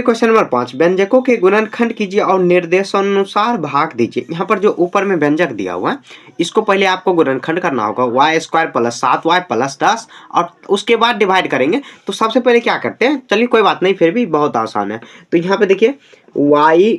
Question number 5, व्यंजकों के गुणनखंड कीजिए और निर्देशानुसार भाग दीजिए। यहाँ पर जो ऊपर में व्यंजक दिया हुआ है इसको पहले आपको गुणनखंड करना होगा, Y square plus 7y plus 10, और उसके बाद डिवाइड करेंगे। तो सबसे पहले क्या करते हैं, चलिए कोई बात नहीं, फिर भी बहुत आसान है। तो यहाँ पे देखिए y,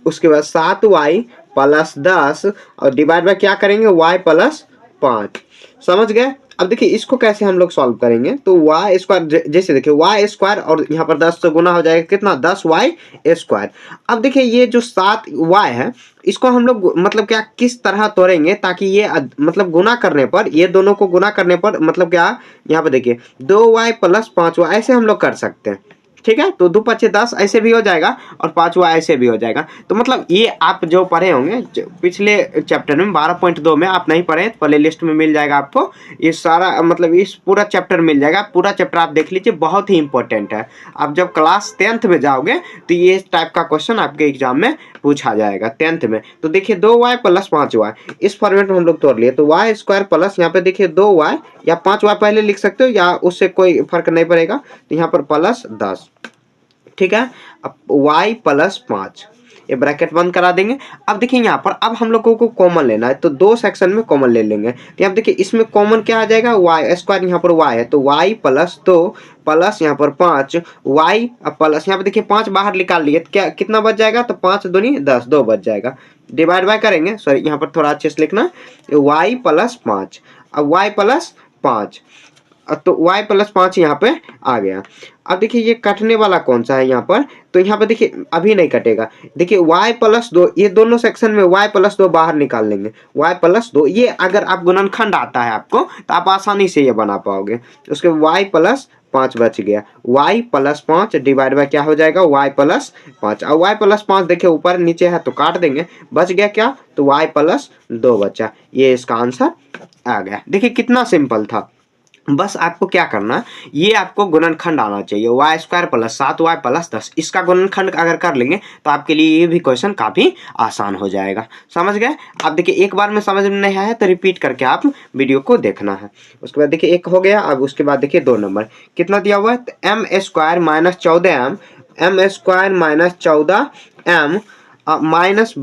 उसके बाद 7y प्लस 10 और डिवाइड बाय क्या करेंगे, y प्लस 5। समझ गए। अब देखिए इसको कैसे हम लोग सॉल्व करेंगे, तो वाई स्क्वायर, जैसे देखिए वाई स्क्वायर और यहाँ पर 10 से गुना हो जाएगा कितना, 10y स्क्वायर। अब देखिए ये जो 7y है इसको हम लोग मतलब क्या किस तरह तोड़ेंगे ताकि ये मतलब गुना करने पर, ये दोनों को गुना करने पर मतलब क्या, यहाँ पे देखिए 2y प्लस 5y ऐसे हम लोग कर सकते हैं। ठीक है, तो 2 5 10 ऐसे भी हो जाएगा और 5y ऐसे भी हो जाएगा। तो मतलब ये आप जो पढ़े होंगे पिछले चैप्टर में 12.2 में, आप नहीं पढ़े प्ले लिस्ट में मिल जाएगा आपको ये सारा, मतलब इस पूरा चैप्टर मिल जाएगा। पूरा चैप्टर आप देख लीजिए, बहुत ही इंपॉर्टेंट है। आप जब क्लास 10th में जाओगे तो ये टाइप का क्वेश्चन आपके एग्जाम में पूछा जाएगा 10th में। तो देखिए 2y प्लस 5y इस फॉर्मेट में हम लोग तोड़ लिए। तो वाई स्क्वायर प्लस यहाँ पे देखिए 2y या 5y पहले लिख सकते हो या उससे कोई फर्क नहीं पड़ेगा। तो यहाँ पर प्लस 10, ठीक है। अब y प्लस 5 ये ब्रैकेट बंद करा देंगे। अब देखिए यहाँ पर अब हम लोगों को कॉमन लेना है, तो दो सेक्शन में कॉमन ले लेंगे। तो यहाँ देखिए इसमें कॉमन क्या आ जाएगा, वाई स्क्वायर, यहाँ पर y है तो y प्लस 2 प्लस यहाँ पर 5 y प्लस यहाँ पे देखिए 5 बाहर निकाल लिए, क्या कितना बच जाएगा, तो 5 दूनी 10, 2 बच जाएगा। डिवाइड बाय करेंगे, सॉरी यहाँ पर थोड़ा अच्छे से लिखना, y प्लस 5, अब y प्लस 5, तो y प्लस 5 यहाँ पे आ गया। अब देखिए ये कटने वाला कौन सा है यहाँ पर, तो यहाँ पे देखिए अभी नहीं कटेगा। देखिए y प्लस 2, ये दोनों सेक्शन में y प्लस 2 बाहर निकाल लेंगे, y प्लस 2, ये अगर आप गुणनखंड आता है आपको तो आप आसानी से ये बना पाओगे। उसके y प्लस 5 बच गया, y प्लस 5 डिवाइड बाय क्या हो जाएगा, y प्लस 5। और y प्लस 5 देखिए ऊपर नीचे है तो काट देंगे, बच गया क्या, तो y प्लस 2 बचा। ये इसका आंसर आ गया। देखिए कितना सिंपल था। बस आपको क्या करना, ये आपको गुणनखंड आना चाहिए, Y square plus 7y plus 10, इसका गुणनखंड अगर कर लेंगे तो आपके लिए ये भी क्वेश्चन काफ़ी आसान हो जाएगा। समझ गए। आप देखिए एक बार में समझ में नहीं आया तो रिपीट करके आप वीडियो को देखना है। उसके बाद देखिए एक हो गया। अब उसके बाद देखिए 2 नंबर कितना दिया हुआ है, तो M square minus 14m, M square minus 14m माइनस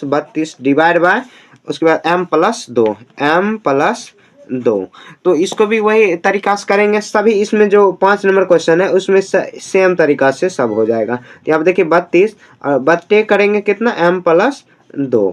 32 डिवाइड बाय उसके बाद m प्लस 2, m प्लस 2। तो इसको भी वही तरीका से करेंगे सभी। इसमें जो 5 नंबर क्वेश्चन है उसमें सेम तरीका से सब हो जाएगा। तो यहाँ पे देखिए 32 और 32 करेंगे कितना, m प्लस 2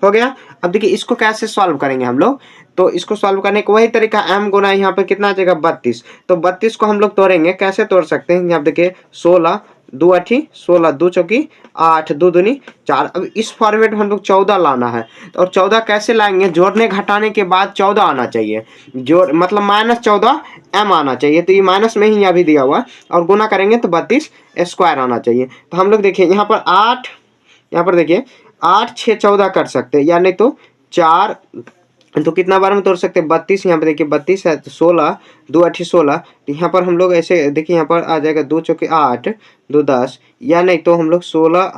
हो गया। अब देखिए इसको कैसे सॉल्व करेंगे हम लोग, तो इसको सॉल्व करने का वही तरीका, m गुना यहाँ पे कितना आ जाएगा 32। तो 32 को हम लोग तोड़ेंगे, कैसे तोड़ सकते हैं, यहाँ देखिए 16 2 8 16 2 चौकी 8 2 दूनी 4। अब इस फॉर्मेट में हम लोग 14 लाना है, और 14 कैसे लाएंगे, जोड़ने घटाने के बाद 14 आना चाहिए, जोड़ मतलब माइनस 14 m आना चाहिए। तो ये माइनस में ही अभी दिया हुआ, और गुना करेंगे तो 32 स्क्वायर आना चाहिए। तो हम लोग देखिए यहाँ पर 8, यहाँ पर देखिए 8 6 14 कर सकते हैं, या नहीं तो 4, तो कितना बार में तोड़ सकते हैं 32। यहाँ पे देखिए 32 है तो 16 2 8 16। तो यहाँ पर हम लोग ऐसे देखिए यहाँ पर आ जाएगा 2 चौके 8 2 10, या नहीं तो हम लोग 16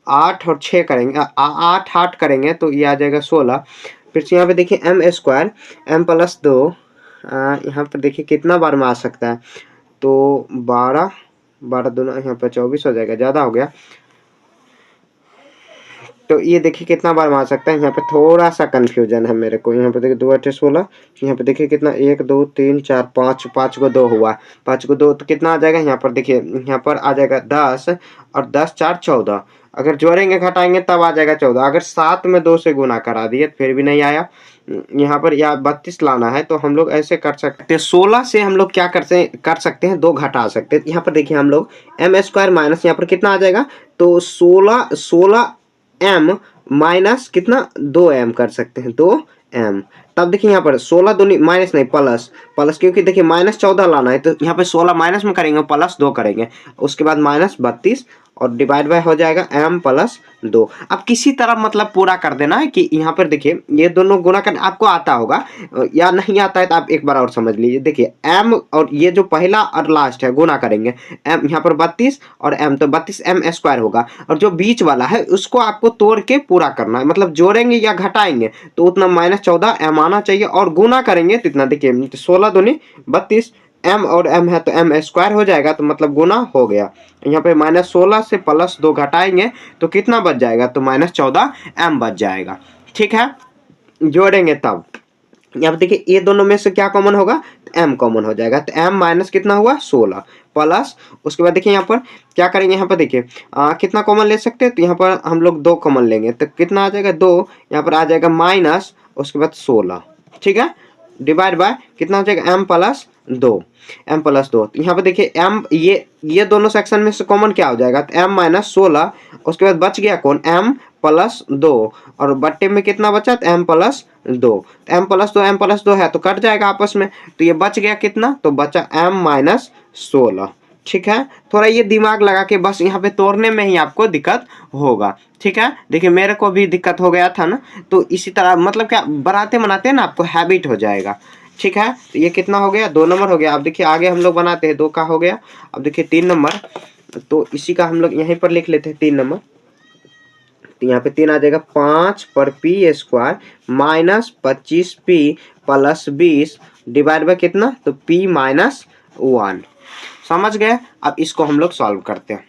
8 और 6 करेंगे, 8 8 करेंगे तो ये आ जाएगा 16। फिर से यहाँ पे देखिए एम स्क्वायर m प्लस 2, यहाँ पर देखिए कितना बार में आ सकता है, तो 12 12 दोनों यहाँ पर 24 हो जाएगा, ज़्यादा हो गया। तो ये देखिए कितना बार में आ सकता है, यहाँ पे थोड़ा सा कंफ्यूजन है मेरे को। यहाँ पे देखिए 2 8 16, यहाँ पे देखिए कितना 1 2 3 4 5 5 को 2 हुआ, 5 को 2 तो कितना आ जाएगा, यहाँ पर देखिए यहाँ पर आ जाएगा 10 और 10 4 14। अगर जोड़ेंगे घटाएंगे तब आ जाएगा 14। अगर 7 में 2 से गुना करा दिए फिर भी नहीं आया, यहाँ पर या 32 लाना है तो हम लोग ऐसे कर सकते हैं। 16 से हम लोग क्या कर सकते हैं 2 घटा सकते हैं। यहाँ पर देखिए हम लोग एम स्क्वायर माइनस यहाँ पर कितना आ जाएगा, तो 16 m माइनस कितना 2m कर सकते हैं, 2m। तब देखिए यहाँ पर 16 दूनी माइनस नहीं प्लस, क्योंकि देखिए माइनस 14 लाना है तो यहाँ पे 16 माइनस में करेंगे प्लस 2 करेंगे, उसके बाद माइनस 32 और डिवाइड बाय हो जाएगा m प्लस 2। अब किसी तरह मतलब पूरा कर देना है कि यहाँ पर देखिए ये दोनों गुना करना आपको आता होगा या नहीं आता है तो आप एक बार और समझ लीजिए। देखिए m और ये जो पहला और लास्ट है गुना करेंगे, m यहाँ पर 32 और m, तो 32 m स्क्वायर होगा, और जो बीच वाला है उसको आपको तोड़ के पूरा करना है, मतलब जोड़ेंगे या घटाएंगे तो उतना माइनस 14 m आना चाहिए, और गुना करेंगे तो इतना देखिए 16 दूनी 32 m और m है तो m स्क्वायर हो जाएगा, तो मतलब गुना हो गया। यहाँ पे -16 से +2 घटाएंगे तो कितना बच जाएगा, तो -14m बच जाएगा। ठीक है, जोड़ेंगे तब यहाँ पे देखिए ये दोनों में से क्या कॉमन होगा, तो m कॉमन हो जाएगा, तो m माइनस कितना हुआ 16 प्लस, उसके बाद देखिए यहाँ पर क्या करेंगे, यहाँ पर देखिए कितना कॉमन ले सकते हैं, तो यहाँ पर हम लोग 2 कॉमन लेंगे तो कितना आ जाएगा 2, यहाँ पर आ जाएगा माइनस, उसके बाद 16। ठीक है, डिवाइड बाय कितना हो जाएगा m प्लस 2, तो यहाँ पर देखिए m ये दोनों सेक्शन में से कॉमन क्या हो जाएगा, तो m माइनस 16, उसके बाद बच गया कौन m प्लस 2, और बट्टे में कितना बचा, तो m प्लस 2, m प्लस 2 है तो कट जाएगा आपस में, तो ये बच गया कितना, तो बचा m माइनस 16। ठीक है, थोड़ा ये दिमाग लगा के बस यहाँ पे तोड़ने में ही आपको दिक्कत होगा। ठीक है, देखिए मेरे को भी दिक्कत हो गया था ना, तो इसी तरह मतलब क्या बनाते बनाते ना आपको हैबिट हो जाएगा। ठीक है, तो ये कितना हो गया, 2 नंबर हो गया। अब देखिए आगे हम लोग बनाते हैं, 2 का हो गया। अब देखिए 3 नंबर, तो इसी का हम लोग यहीं पर लिख लेते हैं 3 नंबर। तो यहाँ पे 3 आ जाएगा 5 पर P square minus 25p plus 20 divide by कितना, तो p माइनस 1। समझ गए। अब इसको हम लोग सॉल्व करते हैं।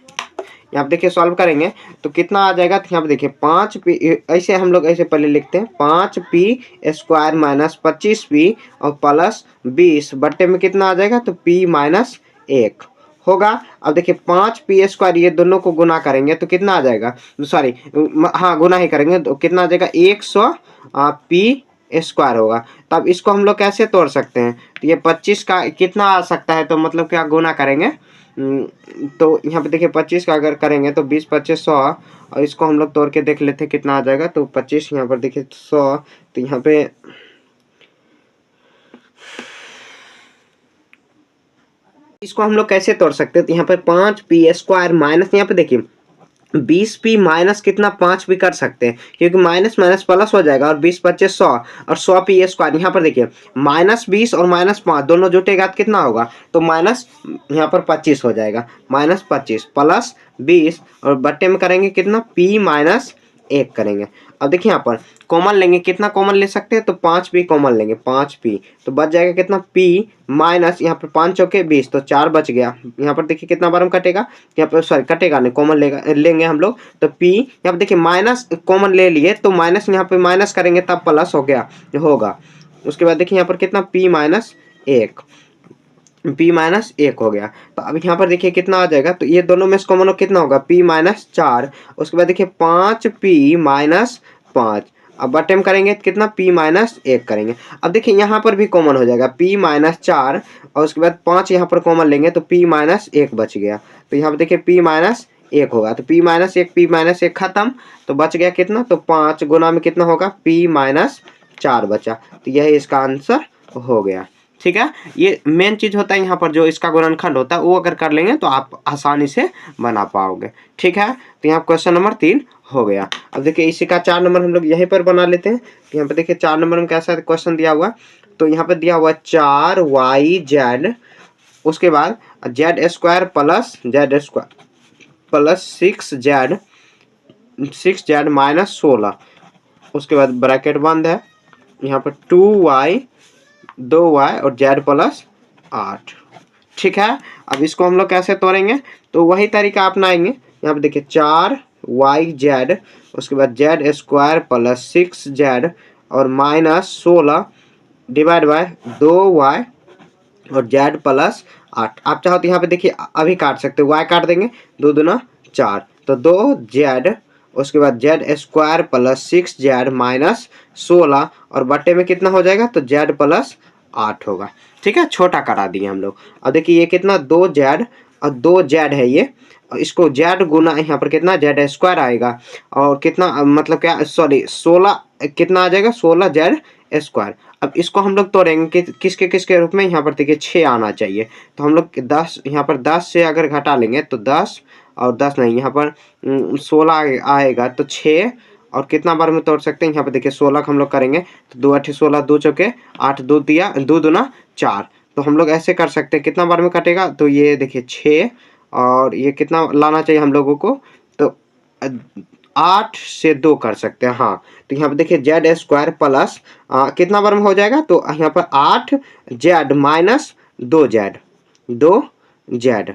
यहाँ पे देखिए सॉल्व करेंगे तो कितना आ जाएगा, तो यहाँ पे देखिए 5p, ऐसे हम लोग ऐसे पहले लिखते हैं 5p स्क्वायर माइनस 25p और प्लस 20 बट्टे में कितना आ जाएगा, तो p माइनस 1 होगा। अब देखिए 5p स्क्वायर ये दोनों को गुना करेंगे तो कितना आ जाएगा, सॉरी हाँ गुना ही करेंगे तो कितना आ जाएगा 100 p स्क्वायर होगा। तब इसको हम लोग कैसे तोड़ सकते हैं, तो ये 25 का कितना आ सकता है, तो मतलब क्या गुना करेंगे, तो यहाँ पे देखिए 25 का अगर करेंगे तो 20 25 100, और इसको हम लोग तोड़ के देख लेते हैं कितना आ जाएगा, तो 25 यहाँ पर देखिए 100, तो यहाँ पे इसको हम लोग कैसे तोड़ सकते हैं, तो यहाँ पे 5p स्क्वायर माइनस, यहाँ पे देखिए 20p माइनस कितना 5p कर सकते हैं, क्योंकि माइनस माइनस प्लस हो जाएगा, और 20 25 100 और 100p स्क्वायर। यहाँ पर देखिए -20 और -5 दोनों जुटेगा तो कितना होगा, तो माइनस यहाँ पर 25 हो जाएगा, -25 प्लस 20 और बट्टे में करेंगे कितना p माइनस 1 करेंगे। अब देखिए यहाँ पर कॉमन लेंगे, कितना कॉमन ले सकते हैं, तो 5p कॉमन लेंगे, 5p तो बच जाएगा कितना p माइनस, यहाँ पर 5 चौके 20 तो 4 बच गया। यहाँ पर देखिए कितना बार हम कटेगा, यहाँ पर सॉरी कटेगा नहीं, कॉमन लेंगे हम लोग, तो p यहाँ पर देखिए माइनस कॉमन ले लिए तो माइनस यहाँ पे माइनस करेंगे तब प्लस हो गया होगा। उसके बाद देखिए यहाँ पर कितना p माइनस 1, p माइनस 1 हो गया। तो अब यहाँ पर देखिए कितना आ जाएगा, तो ये दोनों में से कॉमन कितना होगा, p माइनस 4। उसके बाद देखिए 5p माइनस 5, अब बटे में करेंगे तो कितना p माइनस 1 करेंगे। अब देखिए यहाँ पर भी कॉमन हो जाएगा p माइनस 4, और उसके बाद 5 यहाँ पर कॉमन लेंगे तो p माइनस 1 बच गया। तो यहाँ पर देखिए p माइनस 1 होगा, तो p माइनस 1 खत्म, तो बच गया कितना, तो 5 गुना में कितना होगा, p माइनस 4 बचा। तो यही इसका आंसर हो गया। ठीक है, ये मेन चीज होता है यहाँ पर जो इसका गुणनखंड होता है वो अगर कर लेंगे तो आप आसानी से बना पाओगे। ठीक है, तो यहाँ क्वेश्चन नंबर 3 हो गया। अब देखिए इसी का 4 नंबर हम लोग यहीं पर बना लेते हैं। यहाँ पे देखिए 4 नंबर में कैसा क्वेश्चन दिया हुआ, तो यहाँ पे दिया हुआ 4yz, उसके बाद z square plus 6z minus 16, उसके बाद ब्रैकेट बंद है, यहाँ पर 2y 2y और z प्लस 8। ठीक है, अब इसको हम लोग कैसे तोड़ेंगे, तो वही तरीका अपनाएंगे। यहाँ पे देखिए 4yz, उसके बाद z स्क्वायर प्लस 6z और माइनस 16 डिवाइड बाय 2y और z प्लस 8। आप चाहो तो यहाँ पे देखिए अभी काट सकते हो, y काट देंगे, 2 दूना 4 तो 2z, उसके बाद z square plus 6z minus 16 और बट्टे में कितना हो जाएगा, तो z प्लस 8 होगा। ठीक है, छोटा करा दिए हम लोग। अब देखिए ये कितना 2z और 2z है ये, और इसको z गुना यहाँ पर कितना z स्क्वायर आएगा, और कितना मतलब क्या सॉरी 16 कितना आ जाएगा, 16z स्क्वायर। अब इसको हम लोग तोड़ेंगे कि किसके किसके रूप में, यहाँ पर देखिए 6 आना चाहिए, तो हम लोग 10 यहाँ पर 10 से अगर घटा लेंगे तो 10 और 10 नहीं, यहाँ पर 16 आएगा तो 6, और कितना बार में तोड़ सकते हैं, यहाँ पे देखिए 16 का हम लोग करेंगे तो 2 8 16, 2 चौके 8, 2 दिया 2 दूना 4, तो हम लोग ऐसे कर सकते हैं। कितना बार में कटेगा, तो ये देखिए 6, और ये कितना लाना चाहिए हम लोगों को, तो 8 से 2 कर सकते हैं। हाँ, तो यहाँ पे देखिए z स्क्वायर प्लस कितना बार में हो जाएगा, तो यहाँ पर 8z माइनस 2z, 2 जेड,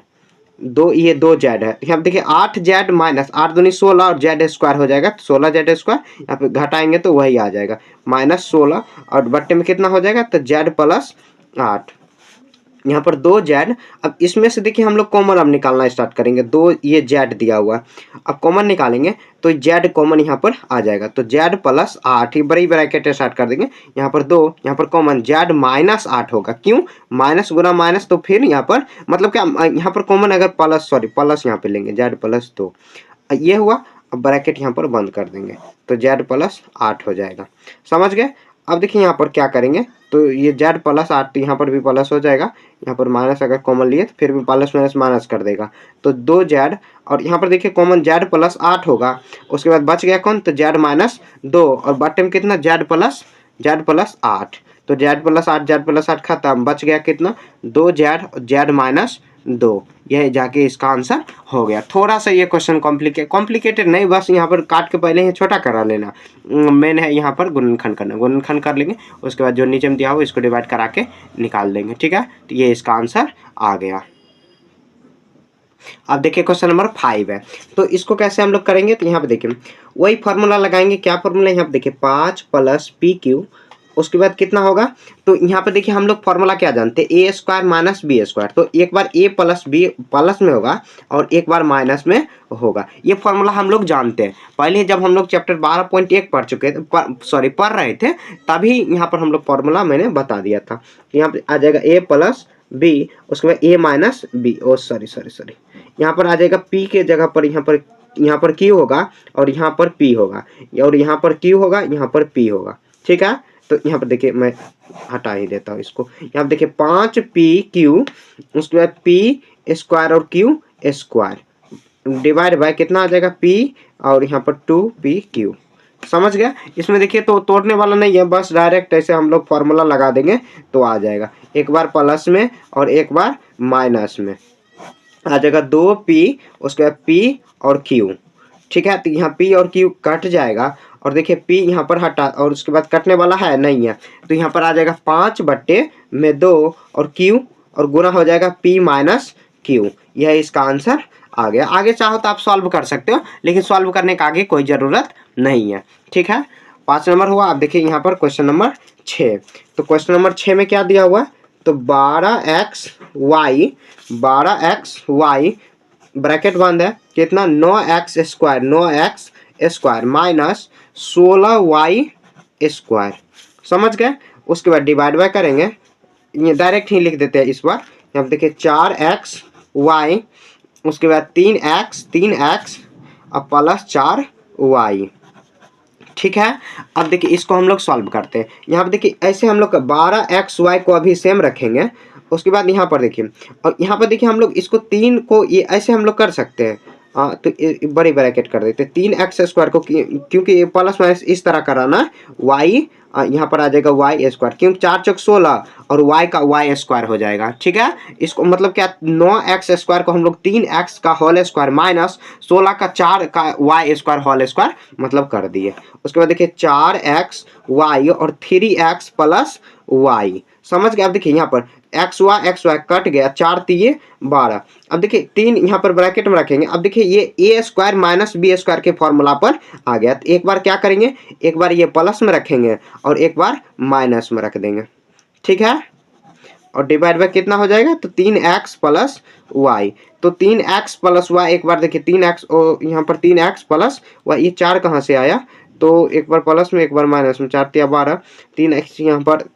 ये 2 जेड है। यहाँ पे देखिए 8 जेड माइनस 8 दूनी 16 और जेड स्क्वायर हो जाएगा, तो 16 जेड स्क्वायर, यहाँ पे घटाएंगे तो वही आ जाएगा माइनस 16 और बट्टे में कितना हो जाएगा, तो जेड प्लस 8। यहाँ पर 2 जेड। अब इसमें से देखिए हम लोग कॉमन अब निकालना स्टार्ट करेंगे। 2 ये जेड दिया हुआ है, अब कॉमन निकालेंगे तो जेड कॉमन यहाँ पर आ जाएगा, तो जेड प्लस 8, ये बड़ी ब्रैकेट स्टार्ट कर देंगे। यहाँ पर 2, यहाँ पर कॉमन जेड माइनस 8 होगा, क्यों माइनस गुना माइनस, तो फिर यहाँ पर मतलब क्या, यहाँ पर कॉमन अगर प्लस, सॉरी प्लस यहाँ पे लेंगे, जेड प्लस 2 ये हुआ। अब ब्रैकेट यहाँ पर बंद कर देंगे तो जेड प्लस 8 हो जाएगा, समझ गए। अब देखिए यहाँ पर क्या करेंगे, तो ये जेड प्लस 8 यहाँ पर भी प्लस हो जाएगा, यहाँ पर माइनस अगर कॉमन लिए तो फिर भी प्लस माइनस माइनस कर देगा, तो 2 जेड और यहाँ पर देखिए कॉमन जेड प्लस 8 होगा। उसके बाद बच गया कौन, तो जेड माइनस 2 और बटे में कितना, जेड प्लस 8, तो जेड प्लस 8 जेड प्लस 8 खत्म, बच गया कितना, 2 जेड जेड माइनस 2। यह जाके इसका आंसर हो गया। थोड़ा सा ये क्वेश्चन कॉम्प्लिकेटेड नहीं, बस यहाँ पर काट के पहले ही छोटा करा लेना। मेन है यहाँ पर गुणनखंड करना, गुणनखंड कर लेंगे, उसके बाद जो नीचे में दिया हो इसको डिवाइड करा के निकाल देंगे, ठीक है। तो ये इसका आंसर आ गया। अब देखिए क्वेश्चन नंबर 5 है, तो इसको कैसे हम लोग करेंगे, तो यहाँ पे देखिए वही फॉर्मूला लगाएंगे। क्या फॉर्मूला, यहाँ पे देखिए 5 प्लस पी क्यू, उसके बाद कितना होगा, तो यहाँ पे देखिए हम लोग फॉर्मूला क्या जानते हैं, ए स्क्वायर माइनस बी स्क्वायर, तो एक बार ए प्लस बी प्लस में होगा और एक बार माइनस में होगा। ये फॉर्मूला हम लोग जानते हैं, पहले जब हम लोग चैप्टर 12.1 पढ़ चुके थे, पढ़ रहे थे, तभी यहाँ पर हम लोग फॉर्मूला मैंने बता दिया था। यहाँ पे आ जाएगा ए प्लस बी, उसके बाद ए माइनस बी, ओ सॉरी यहाँ पर आ जाएगा पी के जगह पर यहाँ पर क्यू होगा और यहाँ पर पी होगा, और यहाँ पर क्यू होगा, यहाँ पर पी होगा, ठीक है। तो यहाँ पर देखिए मैं हटा ही देता हूँ इसको। यहाँ पर देखिए 5 पी क्यू, उसके बाद पी स्क्वायर और क्यू स्क्वायर डिवाइड बाय कितना आ जाएगा, पी और यहाँ पर 2 पी क्यू, समझ गया। इसमें देखिए तो तोड़ने वाला नहीं है, बस डायरेक्ट ऐसे हम लोग फॉर्मूला लगा देंगे तो आ जाएगा। एक बार प्लस में और एक बार माइनस में आ जाएगा 2 पी, उसके बाद पी और क्यू, ठीक है। तो यहाँ पी और क्यू कट जाएगा और देखिए पी यहाँ पर हटा और उसके बाद कटने वाला है नहीं है, तो यहाँ पर आ जाएगा 5 बट्टे में 2 और क्यू और गुना हो जाएगा पी माइनस क्यू। यह इसका आंसर आ गया। आगे चाहो तो आप सॉल्व कर सकते हो, लेकिन सॉल्व करने का आगे कोई ज़रूरत नहीं है, ठीक है। 5 नंबर हुआ। आप देखिए यहाँ पर क्वेश्चन नंबर 6, तो क्वेश्चन नंबर 6 में क्या दिया हुआ है, तो 12x y ब्रैकेट बंद है, कितना 9x square minus 16y square, समझ गए। उसके बाद डिवाइड बाय करेंगे, ये डायरेक्ट ही लिख देते हैं इस बार। यहाँ पे देखिए 4xy, उसके बाद 3x और प्लस 4y, ठीक है। अब देखिए इसको हम लोग सॉल्व करते हैं। यहाँ पे देखिए ऐसे हम लोग 12xy को अभी सेम रखेंगे, उसके बाद यहाँ पर देखिए, और यहाँ पर देखिए हम लोग इसको 3 को ये ऐसे हम लोग कर सकते हैं, तो बड़ी ब्रैकेट कर देते हैं 3x स्क्वायर को, क्योंकि ये प्लस माइनस इस तरह कराना, y यहाँ पर आ जाएगा y स्क्वायर, क्योंकि 4 चौक 16 और y का y स्क्वायर हो जाएगा, ठीक है। इसको मतलब क्या, 9x स्क्वायर को हम लोग 3x का होल स्क्वायर माइनस 16 का 4 का y स्क्वायर होल स्क्वायर मतलब कर दिए। उसके बाद देखिए 4xy और 3x प्लस y, समझ गए। अब देखिए यहाँ पर एक्स वाई कट गया, 4 3 12। अब देखिए 3 यहाँ पर ब्रैकेट में रखेंगे। अब देखिए ये ए स्क्वायर माइनस बी स्क्वायर के फॉर्मूला पर आ गया, तो एक बार क्या करेंगे, एक बार ये प्लस में रखेंगे और एक बार माइनस में रख देंगे, ठीक है। और डिवाइड बाय कितना हो जाएगा, तो 3x प्लस वाई, तो 3x प्लस वाई, एक बार देखिए 3x और यहाँ पर 3x प्लस वाई, ये 4 कहाँ से आया, तो एक बार प्लस में एक बार माइनस में, 4 3 12, 3x यहाँ पर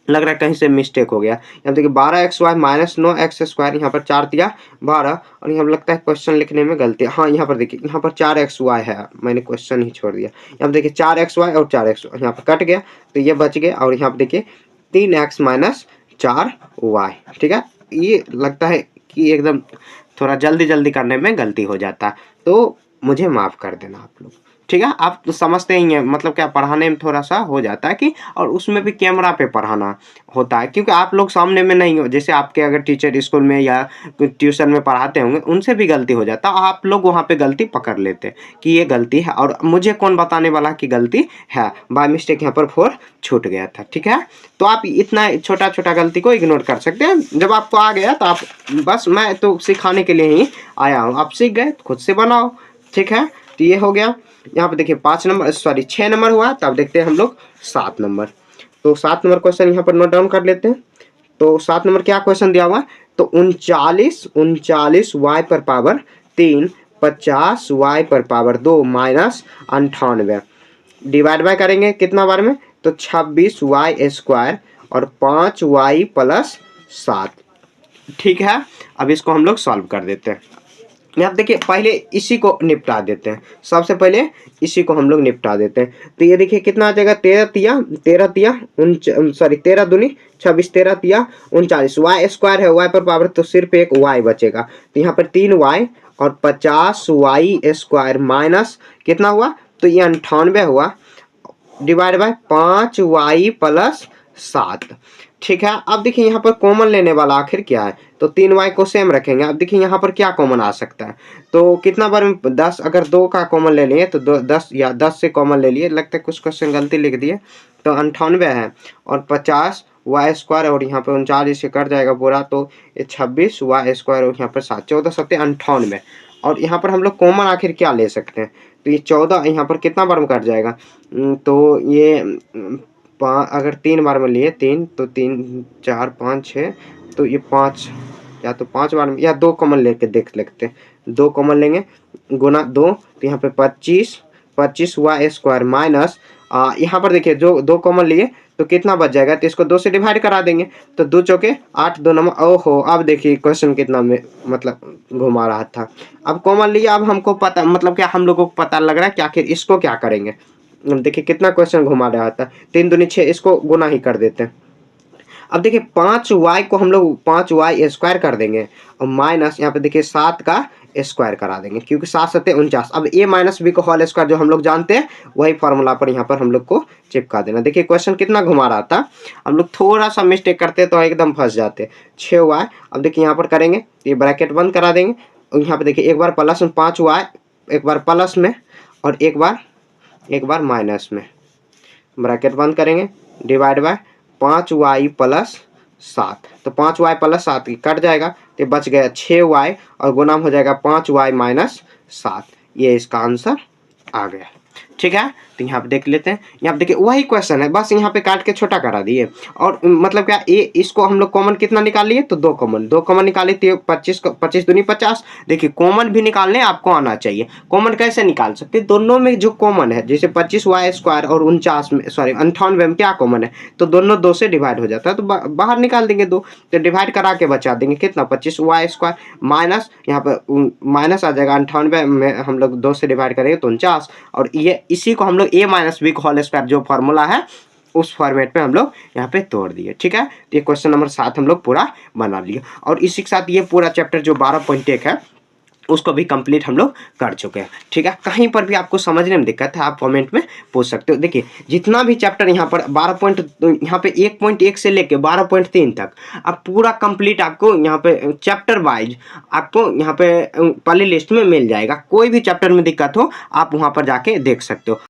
लग रहा है कहीं से मिस्टेक हो गया। यहाँ देखिए 12xy माइनस 9x स्क्वायर, यहाँ पर 4 3 12, और यहाँ लगता है क्वेश्चन लिखने में गलती। हाँ यहाँ पर देखिए, यहाँ पर 4xy है, मैंने क्वेश्चन ही छोड़ दिया। यहाँ पर देखिए 4xy और 4x यहाँ पर कट गया, तो ये बच गया। और यहाँ पर देखिए 3x माइनस 4y, ठीक है। ये लगता है कि एकदम थोड़ा जल्दी करने में गलती हो जाता है, तो मुझे माफ़ कर देना आप लोग। ठीक है, आप तो समझते ही हैं, मतलब क्या पढ़ाने में थोड़ा-सा हो जाता है कि, और उसमें भी कैमरा पे पढ़ाना होता है, क्योंकि आप लोग सामने में नहीं हो, जैसे आपके अगर टीचर स्कूल में या ट्यूशन में पढ़ाते होंगे, उनसे भी गलती हो जाता है, आप लोग वहाँ पे गलती पकड़ लेते हैं कि ये गलती है, और मुझे कौन बताने वाला कि गलती है, बाय मिस्टेक यहाँ पर 4 छूट गया था। ठीक है, तो आप इतना छोटा-छोटा गलती को इग्नोर कर सकते हैं। जब आपको आ गया तो आप, बस मैं तो सिखाने के लिए ही आया हूँ, आप सीख गए खुद से बनाओ। ठीक है, तो ये हो गया। यहाँ पे देखिए 5 नंबर, सॉरी 6 नंबर हुआ, तब देखते हैं हम लोग 7 नंबर। तो 7 नंबर क्वेश्चन यहाँ पर नोट डाउन कर लेते हैं। तो 7 नंबर क्या क्वेश्चन दिया हुआ है, तो 39 y पर पावर 3 50 y पर पावर 2 माइनस 98 डिवाइड बाय करेंगे कितना बार में, तो 26y स्क्वायर और 5y प्लस 7। ठीक है, अब इसको हम लोग सॉल्व कर देते हैं। यहाँ देखिए पहले इसी को निपटा देते हैं, सबसे पहले इसी को हम लोग निपटा देते हैं। तो ये देखिए कितना आ जाएगा, 13 दूनी 26, 13 तिया 39, वाई स्क्वायर है, वाई पर पावर तो सिर्फ एक वाई बचेगा, तो यहाँ पर 3y और 50y स्क्वायर माइनस कितना हुआ, तो ये 98 हुआ, डिवाइड बाय 5y प्लस 7। ठीक है, अब देखिए यहाँ पर कॉमन लेने वाला आखिर क्या है, तो 3y को सेम रखेंगे। अब देखिए यहाँ पर क्या कॉमन आ सकता है, तो कितना बार में 10, अगर 2 का कॉमन ले लिए तो 10 या 10 से कॉमन ले लिए, लगता है कुछ क्वेश्चन गलती लिख दिए, तो 98 है और 50 वाई स्क्वायर और यहाँ पे 39 से कट जाएगा पूरा, तो ये 26 वाई स्क्वायर और यहाँ पर 7, 14 सत्ते 98। और यहाँ पर हम लोग कॉमन आखिर क्या ले सकते हैं, तो ये 14 यहाँ पर कितना बार में कट जाएगा, तो ये अगर 3 बार में लिए 3, तो 3 4 5 6, तो ये 5 या तो 5 बार में, या 2 कॉमन लेके देख लेते हैं, 2 कॉमन लेंगे गुना 2, तो यहाँ पे 25 वाई स्क्वायर माइनस, यहाँ पर देखिए जो 2 कॉमन लिए तो कितना बच जाएगा, तो इसको 2 से डिवाइड करा देंगे, तो 2 चौके 8, 2 नंबर, ओहो अब देखिए क्वेश्चन कितना में मतलब घुमा रहा था। अब कॉमन लिया, अब हमको पता, मतलब क्या हम लोगों को पता लग रहा है कि आखिर इसको क्या करेंगे। देखिए कितना क्वेश्चन घुमा रहा था, 3 दूनी 6, इसको गुना ही कर देते हैं। अब देखिए 5y को हम लोग 5y स्क्वायर कर देंगे और माइनस यहाँ पे देखिए 7 का स्क्वायर करा देंगे, क्योंकि 7 सत्ते 49। अब a माइनस बी को होल स्क्वायर जो हम लोग जानते हैं वही फॉर्मूला पर यहाँ पर हम लोग को चिपका देना। देखिए क्वेश्चन कितना घुमा रहा था, हम लोग थोड़ा सा मिस्टेक करते तो एकदम फंस जाते। 6y, अब देखिए यहाँ पर करेंगे, ये ब्रैकेट बंद करा देंगे और यहाँ पे देखिए एक बार प्लस में 5y, एक बार प्लस में और एक बार माइनस में, ब्रैकेट बंद करेंगे, डिवाइड बाय 5y प्लस 7, तो 5y प्लस 7 कट जाएगा, तो बच गया 6y और गुना हो जाएगा 5y माइनस 7। ये इसका आंसर आ गया। ठीक है, तो यहाँ पे देख लेते हैं, यहाँ पे देखिए वही क्वेश्चन है, बस यहाँ पे काट के छोटा करा दिए, और मतलब क्या ये इसको हम लोग कॉमन कितना निकाल लिए, तो 2 कॉमन निकाले, तो 25 दूनी 50। देखिए कॉमन भी निकालने आपको आना चाहिए। कॉमन कैसे निकाल सकते, दोनों में जो कॉमन है, जैसे 25 वाई स्क्वायर और 49 में, सॉरी 98 में क्या कॉमन है, तो दोनों 2 से डिवाइड हो जाता है, तो बाहर निकाल देंगे 2, तो डिवाइड करा के बचा देंगे कितना, 25 वाई स्क्वायर माइनस यहाँ पर माइनस आ जाएगा, 98 में हम लोग 2 से डिवाइड करेंगे तो 49, और ये इसी को हम लोग a minus B whole square जो फॉर्मूला है उस फॉर्मेट में हम लोग यहाँ पे तोड़ दिए। ठीक है, तो ये क्वेश्चन नंबर 7 हम लोग पूरा बना लिए, और इसी के साथ ये पूरा चैप्टर जो 12.1 है उसको भी कंप्लीट हम लोग कर चुके हैं। ठीक है, कहीं पर भी आपको समझने में दिक्कत है आप कमेंट में पूछ सकते हो। देखिए जितना भी चैप्टर यहाँ पर 12 यहाँ पे 1.1 से लेके 12.3 तक अब पूरा कंप्लीट आपको यहाँ पे चैप्टर वाइज आपको यहाँ पे प्ले लिस्ट में मिल जाएगा। कोई भी चैप्टर में दिक्कत हो आप वहाँ पर जाके देख सकते हो।